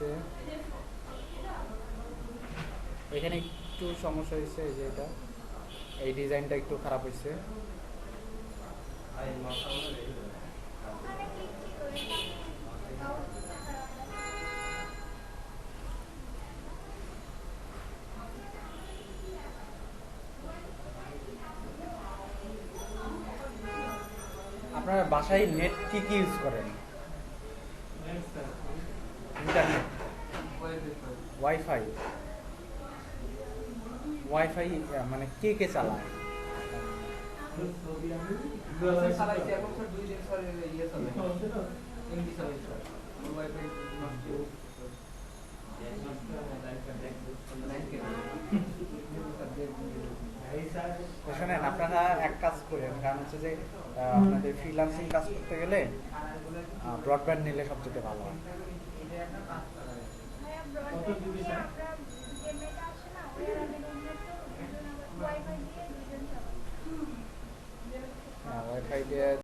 হয়েছে, এখানে একটু সমস্যা হয়েছে, এই যে এটা, এই ডিজাইনটা একটু খারাপ হয়েছে। আপনার বাসায় নেট কি কি ইউজ করেন? Internet, wifi? ওয়াইফাই মানে কে কে চালায়? শোনেন, আপনারা এক কাজ করেন, কারণ হচ্ছে যে আপনাদের ফ্রিল্যান্সিং কাজ করতে গেলে ব্রডব্যান্ড নিলে সবচেয়ে ভালো হয়। ওয়াইফাই দিয়ে